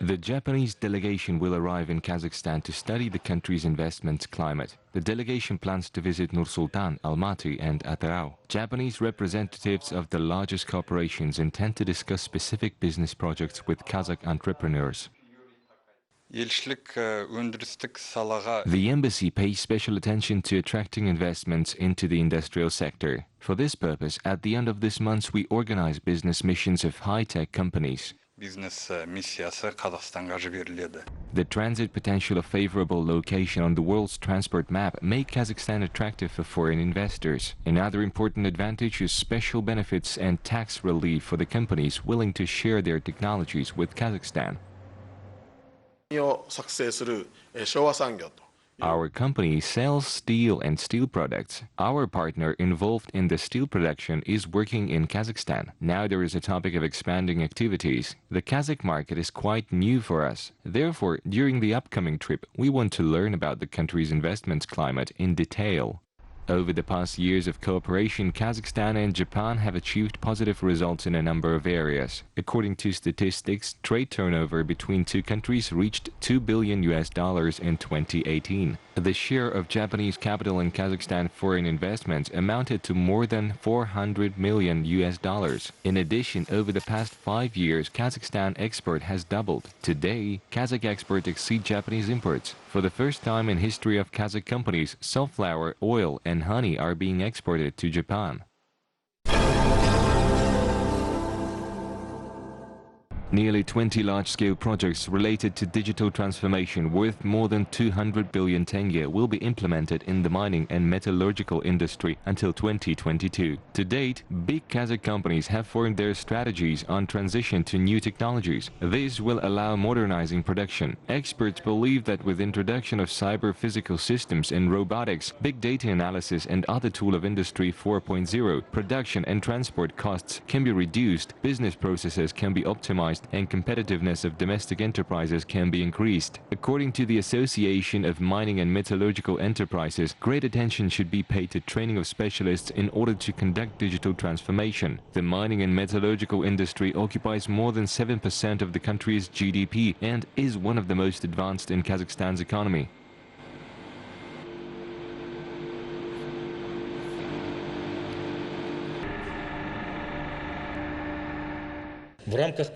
The Japanese delegation will arrive in Kazakhstan to study the country's investment climate. The delegation plans to visit Nur-Sultan, Almaty and Atyrau. Japanese representatives of the largest corporations intend to discuss specific business projects with Kazakh entrepreneurs. The embassy pays special attention to attracting investments into the industrial sector. For this purpose, at the end of this month, we organize business missions of high-tech companies. The transit potential of favorable location on the world's transport map make Kazakhstan attractive for foreign investors. Another important advantage is special benefits and tax relief for the companies willing to share their technologies with Kazakhstan. Our company sells steel and steel products. Our partner involved in the steel production is working in Kazakhstan. Now there is a topic of expanding activities. The Kazakh market is quite new for us. Therefore, during the upcoming trip, we want to learn about the country's investment climate in detail. Over the past years of cooperation, Kazakhstan and Japan have achieved positive results in a number of areas. According to statistics, trade turnover between two countries reached $2 billion in 2018. The share of Japanese capital in Kazakhstan foreign investments amounted to more than $400 million. In addition, over the past 5 years, Kazakhstan export has doubled. Today, Kazakh exports exceed Japanese imports. For the first time in history of Kazakh companies, sunflower oil and honey are being exported to Japan. Nearly 20 large-scale projects related to digital transformation worth more than 200 billion tenge will be implemented in the mining and metallurgical industry until 2022. To date, big Kazakh companies have formed their strategies on transition to new technologies. This will allow modernizing production. Experts believe that with introduction of cyber-physical systems and robotics, big data analysis and other tool of Industry 4.0, production and transport costs can be reduced, business processes can be optimized, and competitiveness of domestic enterprises can be increased. According to the Association of Mining and Metallurgical Enterprises, great attention should be paid to training of specialists in order to conduct digital transformation. The mining and metallurgical industry occupies more than 7% of the country's GDP and is one of the most advanced in Kazakhstan's economy. As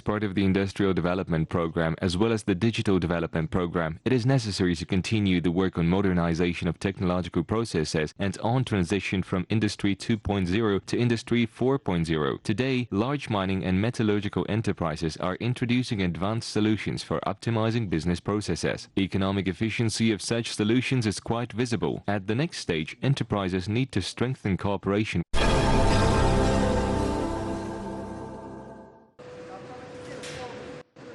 part of the Industrial Development Program as well as the Digital Development Program, it is necessary to continue the work on modernization of technological processes and on transition from Industry 2.0 to Industry 4.0. Today, large mining and metallurgical enterprises are introducing advanced solutions for optimizing business processes. Economic efficiency of such solutions is quite visible. At the next stage, enterprises need to strengthen cooperation.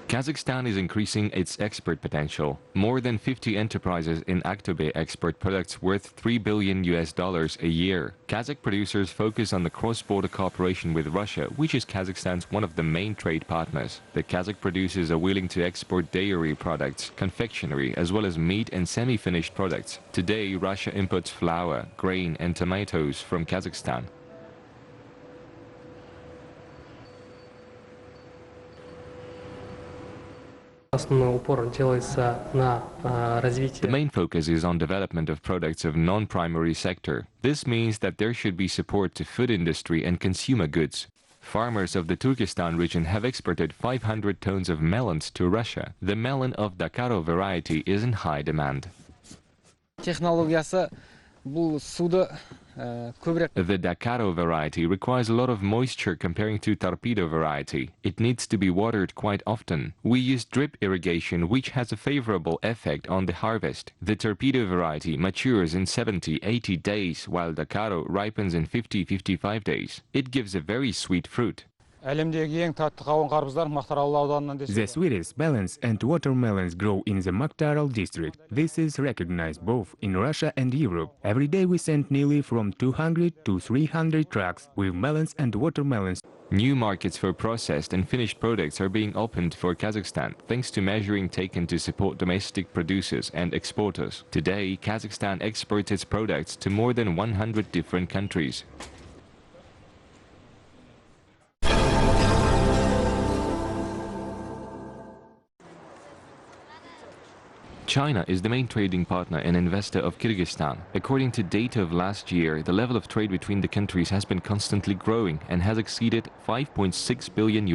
Kazakhstan is increasing its export potential. More than 50 enterprises in Aktobe export products worth $3 billion a year. Kazakh producers focus on the cross-border cooperation with Russia, which is Kazakhstan's one of the main trade partners. The Kazakh producers are willing to export dairy products, confectionery, as well as meat and semi-finished products. Today, Russia imports flour, grain and tomatoes from Kazakhstan. The main focus is on development of products of non-primary sector. This means that there should be support to food industry and consumer goods. Farmers of the Turkestan region have exported 500 tons of melons to Russia. The melon of Dakaro variety is in high demand. The Dakaro variety requires a lot of moisture comparing to Torpedo variety. It needs to be watered quite often. We use drip irrigation, which has a favorable effect on the harvest. The Torpedo variety matures in 70-80 days, while Dakaro ripens in 50-55 days. It gives a very sweet fruit. The sweetest melons and watermelons grow in the Maktaral district. This is recognized both in Russia and Europe. Every day we send nearly from 200 to 300 trucks with melons and watermelons. New markets for processed and finished products are being opened for Kazakhstan, thanks to measures taken to support domestic producers and exporters. Today, Kazakhstan exports its products to more than 100 different countries. China is the main trading partner and investor of Kyrgyzstan. According to data of last year, the level of trade between the countries has been constantly growing and has exceeded $5.6 billion.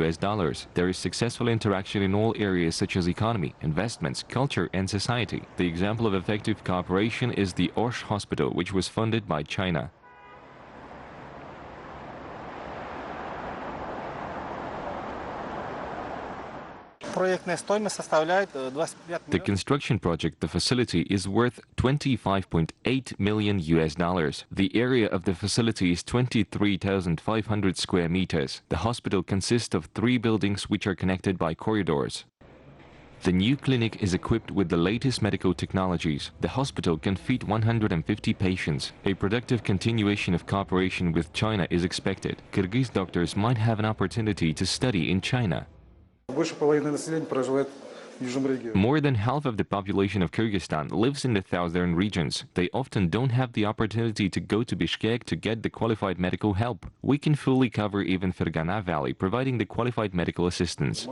There is successful interaction in all areas such as economy, investments, culture and society. The example of effective cooperation is the Osh Hospital, which was funded by China. The construction project, the facility, is worth $25.8 million. The area of the facility is 23,500 square meters. The hospital consists of 3 buildings which are connected by corridors. The new clinic is equipped with the latest medical technologies. The hospital can feed 150 patients. A productive continuation of cooperation with China is expected. Kyrgyz doctors might have an opportunity to study in China. More than half of the population of Kyrgyzstan lives in the southern regions. They often don't have the opportunity to go to Bishkek to get the qualified medical help. We can fully cover even Fergana Valley, providing the qualified medical assistance.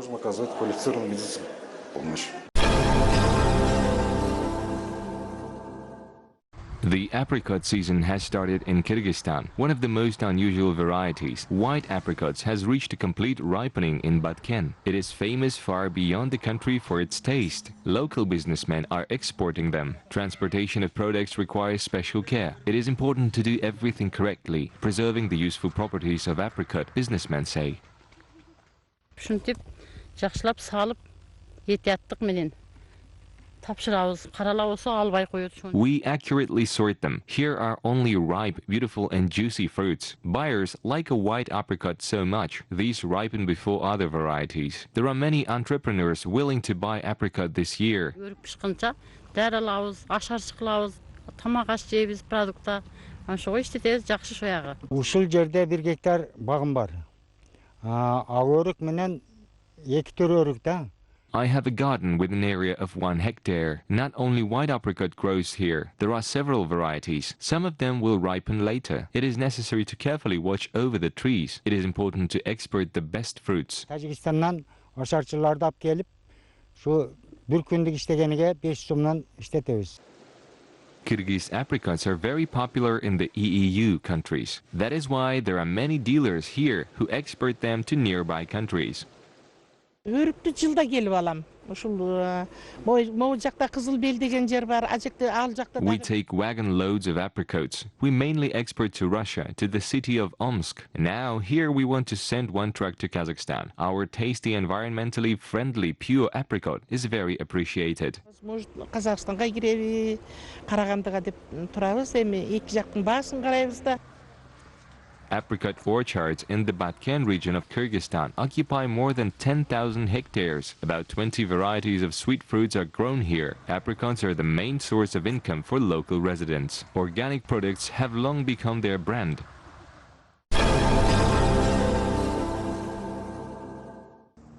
The apricot season has started in Kyrgyzstan. One of the most unusual varieties, white apricots, has reached a complete ripening in Batken. It is famous far beyond the country for its taste. Local businessmen are exporting them. Transportation of products requires special care. It is important to do everything correctly, preserving the useful properties of apricot, businessmen say. We accurately sort them. Here are only ripe, beautiful and juicy fruits. Buyers like a white apricot so much. These ripen before other varieties. There are many entrepreneurs willing to buy apricot this year. Ушул жерде 1 гектар багым бар. Агөрүк менен 2 төрөрүк да. I have a garden with an area of 1 hectare. Not only white apricot grows here, there are several varieties. Some of them will ripen later. It is necessary to carefully watch over the trees. It is important to export the best fruits. Tajikistan'dan aşarçılarda ap gelip şu bir gündük iştegeniге 5 сомнан işletебиz. Kyrgyz apricots are very popular in the EEU countries. That is why there are many dealers here who export them to nearby countries. Өрүктү жылда келип алам. Ушул могу жакта Кызыл Бел деген жер бар. Ал жакта. We take wagon loads of apricots. We mainly export to Russia, to the city of Omsk. Now here we want to send 1 truck to Kazakhstan. Our tasty, environmentally friendly, pure apricot is very appreciated. Казакстанга киреби, Карагандыга деп турабыз. Эми эки жактын баасын карайбыз да. Apricot orchards in the Batken region of Kyrgyzstan occupy more than 10,000 hectares. About 20 varieties of sweet fruits are grown here. Apricots are the main source of income for local residents. Organic products have long become their brand.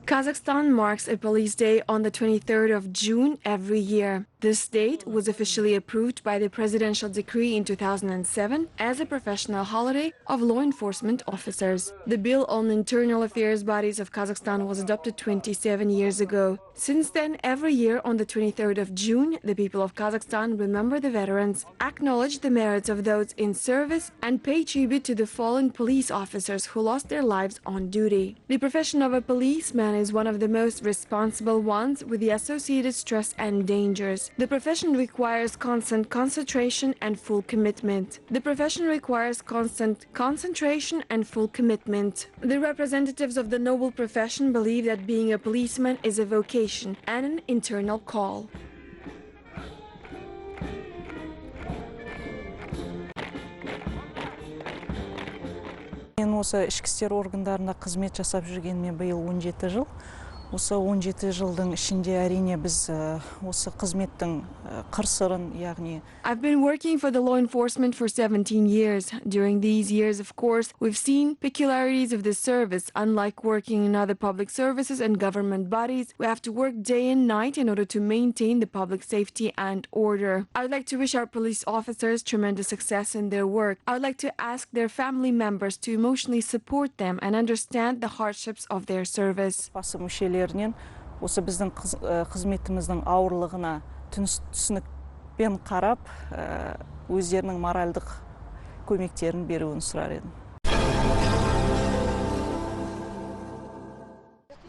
Kazakhstan marks a police day on the 23rd of June every year. This date was officially approved by the presidential decree in 2007 as a professional holiday of law enforcement officers. The bill on internal affairs bodies of Kazakhstan was adopted 27 years ago. Since then, every year on the 23rd of June, the people of Kazakhstan remember the veterans, acknowledge the merits of those in service, and pay tribute to the fallen police officers who lost their lives on duty. The profession of a policeman is one of the most responsible ones, with the associated stress and dangers. The profession requires constant concentration and full commitment. The profession requires constant concentration and full commitment. The representatives of the noble profession believe that being a policeman is a vocation and an internal call. Мен осы ішкі істер органдарында қызмет жасап жүргеніме биыл 17 жыл. Осы 17 жылдың ішінде әрине біз осы қызметтің қыр-сырын, яғни I've been working for the law enforcement for 17 years. During these years, of course, we've seen peculiarities of this service. Unlike working in other public services and government bodies, we have to work day and night in order to maintain the public safety and order. I would like to wish our police officers tremendous success in their work. I would like to ask their family members to emotionally support them and understand the hardships of their service. Басы мүшелерінен осы біздің қызметіміздің ауырлығына түсінікпен қарап, өздерінің моральдық көмектерін беруін сұрар едім.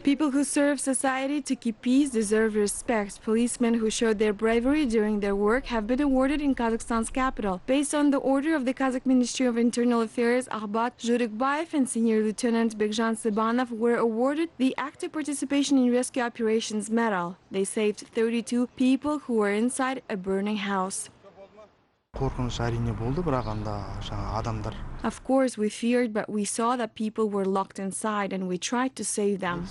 People who serve society to keep peace deserve respect. Policemen who showed their bravery during their work have been awarded in Kazakhstan's capital. Based on the order of the Kazakh Ministry of Internal Affairs, Akhbat Jurikbayev and Senior Lieutenant Bekjan Sibanov were awarded the Active Participation in Rescue Operations Medal. They saved 32 people who were inside a burning house. Of course, we feared, but we saw that people were locked inside and we tried to save them.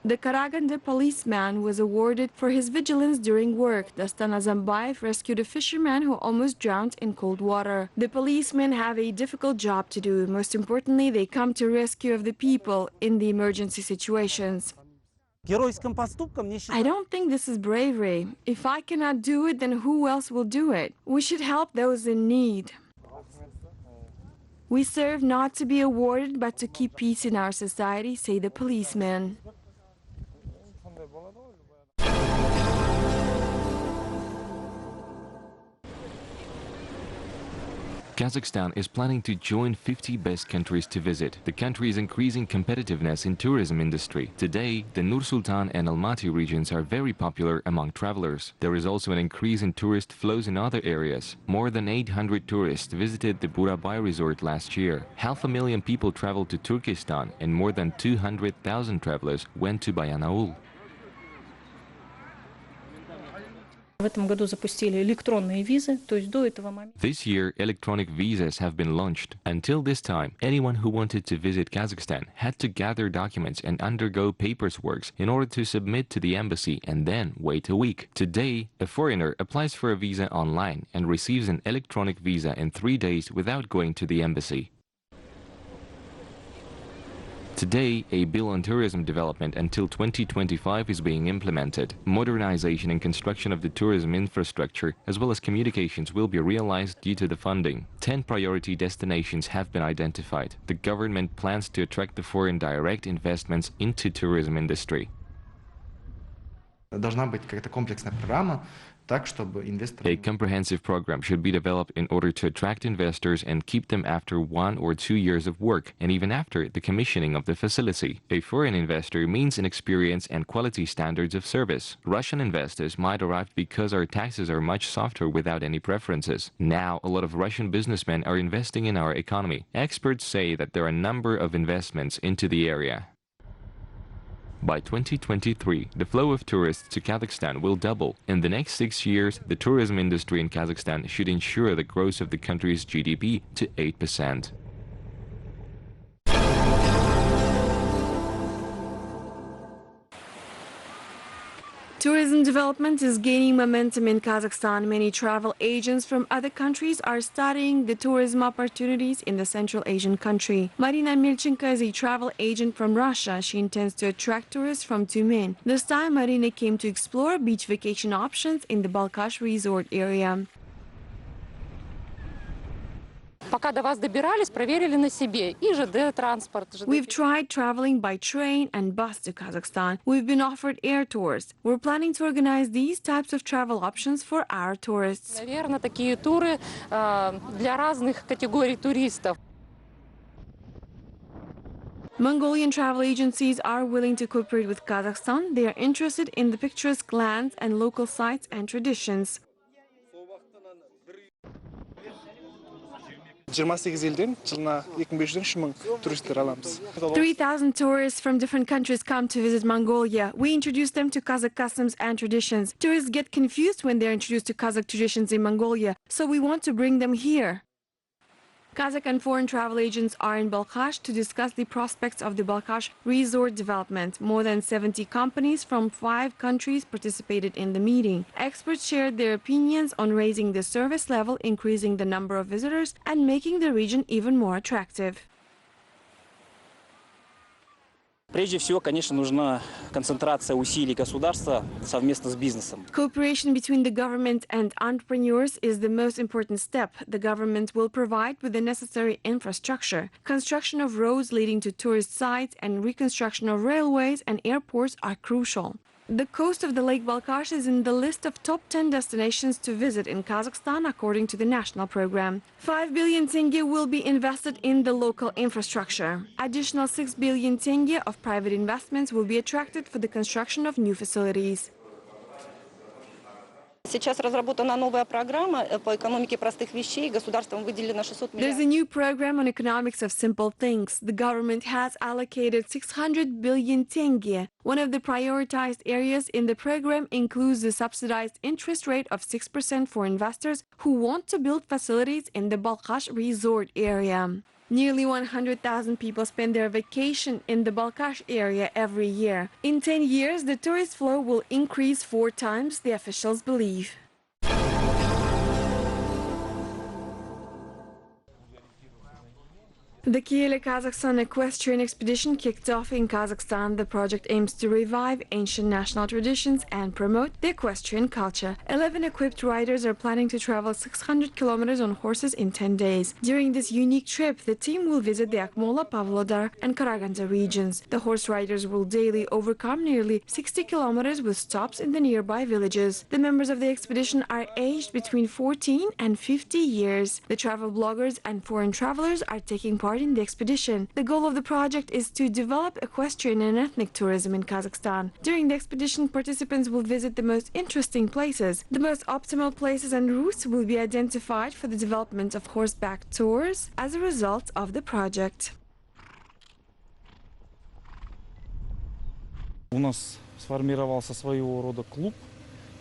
The Karaganda policeman was awarded for his vigilance during work. Dastan Azambayev rescued a fisherman who almost drowned in cold water. The policemen have a difficult job to do. Most importantly, they come to rescue of the people in the emergency situations. I don't think this is bravery. If I cannot do it, then who else will do it? We should help those in need. We serve not to be awarded, but to keep peace in our society, say the policemen. Kazakhstan is planning to join 50 best countries to visit. The country is increasing competitiveness in tourism industry. Today, the Nur-Sultan and Almaty regions are very popular among travelers. There is also an increase in tourist flows in other areas. More than 800 tourists visited the Burabay resort last year. 500,000 people traveled to Turkestan and more than 200,000 travelers went to Bayanaul. This year, electronic visas have been launched. Until this time, anyone who wanted to visit Kazakhstan had to gather documents and undergo paperwork in order to submit to the embassy and then wait a week. Today, a foreigner applies for a visa online and receives an electronic visa in 3 days without going to the embassy. Today, a bill on tourism development until 2025 is being implemented. Modernization and construction of the tourism infrastructure, as well as communications, will be realized due to the funding. 10 priority destinations have been identified. The government plans to attract the foreign direct investments into tourism industry. Должна быть какая-то комплексная программа. A comprehensive program should be developed in order to attract investors and keep them after 1 or 2 years of work, and even after the commissioning of the facility. A foreign investor means an experience and quality standards of service. Russian investors might arrive because our taxes are much softer without any preferences. Now, a lot of Russian businessmen are investing in our economy. Experts say that there are a number of investments into the area. By 2023, the flow of tourists to Kazakhstan will double. In the next 6 years, the tourism industry in Kazakhstan should ensure the growth of the country's GDP to 8%. Tourism development is gaining momentum in Kazakhstan. Many travel agents from other countries are studying the tourism opportunities in the Central Asian country. Marina Milchenko is a travel agent from Russia. She intends to attract tourists from Tyumen. This time, Marina came to explore beach vacation options in the Balkhash resort area. We've tried traveling by train and bus to Kazakhstan. We've been offered air tours. We're planning to organize these types of travel options for our tourists. Mongolian travel agencies are willing to cooperate with Kazakhstan. They are interested in the picturesque lands and local sites and traditions. 3,000 tourists from different countries come to visit Mongolia. We introduce them to Kazakh customs and traditions. Tourists get confused when they're introduced to Kazakh traditions in Mongolia, so we want to bring them here. Kazakh and foreign travel agents are in Balkhash to discuss the prospects of the Balkhash resort development. More than 70 companies from 5 countries participated in the meeting. Experts shared their opinions on raising the service level, increasing the number of visitors, and making the region even more attractive. Прежде всего, конечно, нужна концентрация усилий государства совместно с бизнесом. Cooperation between the government and entrepreneurs is the most important step. The government will provide with the necessary infrastructure. Construction of roads leading to tourist sites and reconstruction of railways and airports are crucial. The coast of the Lake Balkhash is in the list of top 10 destinations to visit in Kazakhstan according to the national program. 5 billion tenge will be invested in the local infrastructure. Additional 6 billion tenge of private investments will be attracted for the construction of new facilities. Сейчас разработана новая программа по экономике простых вещей. Государством выделено 600 There's a new program on economics of simple things. The government has allocated 600 billion tenge. One of the prioritized areas in the program includes the subsidized interest rate of 6% for investors who want to build facilities in the Balkhash resort area. Nearly 100,000 people spend their vacation in the Balkhash area every year. In 10 years, the tourist flow will increase 4 times, the officials believe. The Kieli Kazakhstan equestrian expedition kicked off in Kazakhstan. The project aims to revive ancient national traditions and promote the equestrian culture. 11 equipped riders are planning to travel 600 kilometers on horses in 10 days. During this unique trip, the team will visit the Akmola, Pavlodar and Karaganda regions. The horse riders will daily overcome nearly 60 kilometers with stops in the nearby villages. The members of the expedition are aged between 14 and 50 years. The travel bloggers and foreign travelers are taking part in the expedition. The goal of the project is to develop equestrian and ethnic tourism in Kazakhstan. During the expedition, participants will visit the most interesting places. The most optimal places and routes will be identified for the development of horseback tours as a result of the project. У нас сформировался своего рода клуб.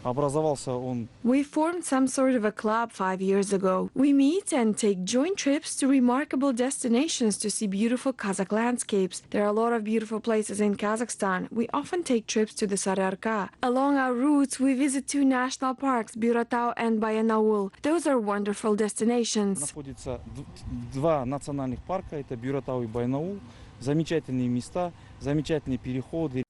Образовался он. We formed some sort of a club 5 years ago. We meet and take joint trips to remarkable destinations to see beautiful Kazakh landscapes. There are a lot of beautiful places in Kazakhstan. We often take trips to the Saryarka. Along our routes, we visit 2 national parks, Buratau and Баянаул. Those are wonderful destinations. Находится 2 национальных парка, это Буратау и Баянаул. Замечательные места, замечательные переходы.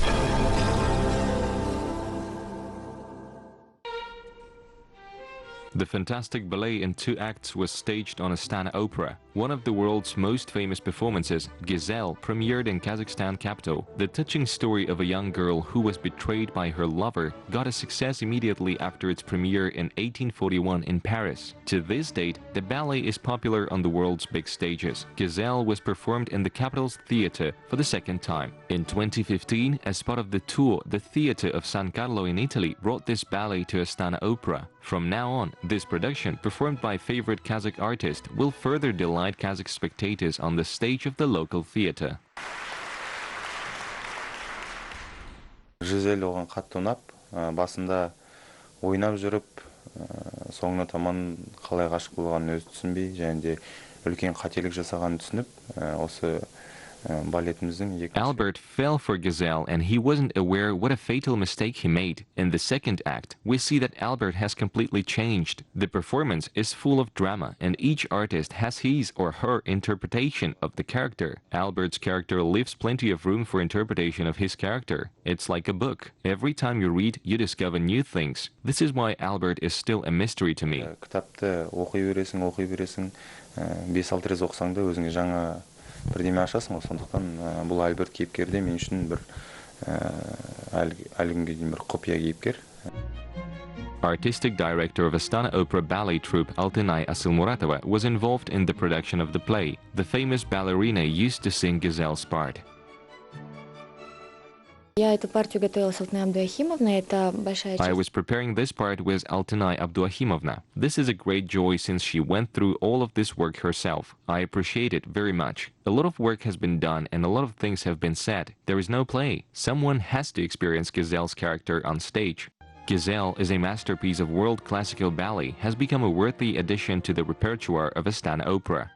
The fantastic ballet in 2 acts was staged on Astana Opera. One of the world's most famous performances, Gazelle, premiered in Kazakhstan capital. The touching story of a young girl who was betrayed by her lover got a success immediately after its premiere in 1841 in Paris. To this date, the ballet is popular on the world's big stages. Gazelle was performed in the capital's theatre for the 2nd time. In 2015, as part of the tour, the theatre of San Carlo in Italy brought this ballet to Astana Opera. From now on, this production, performed by favorite Kazakh artist, will further delight Kazakh spectators on the stage of the local theatre. Жизель оған қатты ұнап, басында ойнап жүріп, соңына таман қалай ғашық болғанын өзі түсінбей, және де үлкен қателік жасағанын түсініп, осы Albert fell for Gazelle and he wasn't aware what a fatal mistake he made. In the 2nd act, we see that Albert has completely changed. The performance is full of drama and each artist has his or her interpretation of the character. Albert's character leaves plenty of room for interpretation of his character. It's like a book. Every time you read, you discover new things. This is why Albert is still a mystery to me. Кітапты оқи бересің, 5-6 рет оқысаң да өзіңе жаңа бірдеме ашасың, сондықтан бұл Альберт кейіпкер де мен үшін бір әлі күнге дейін бір құпия кейіпкер. Artistic director of Astana Opera ballet troupe Altinay Asylmuratova was involved in the production of the play. The famous ballerina used to sing Gazelle's part. I was preparing this part with Altinay Abduahimovna. This is a great joy since she went through all of this work herself. I appreciate it very much. A lot of work has been done and a lot of things have been said. There is no play. Someone has to experience Gazelle's character on stage. Gazelle is a masterpiece of world classical ballet, has become a worthy addition to the repertoire of Astana Opera.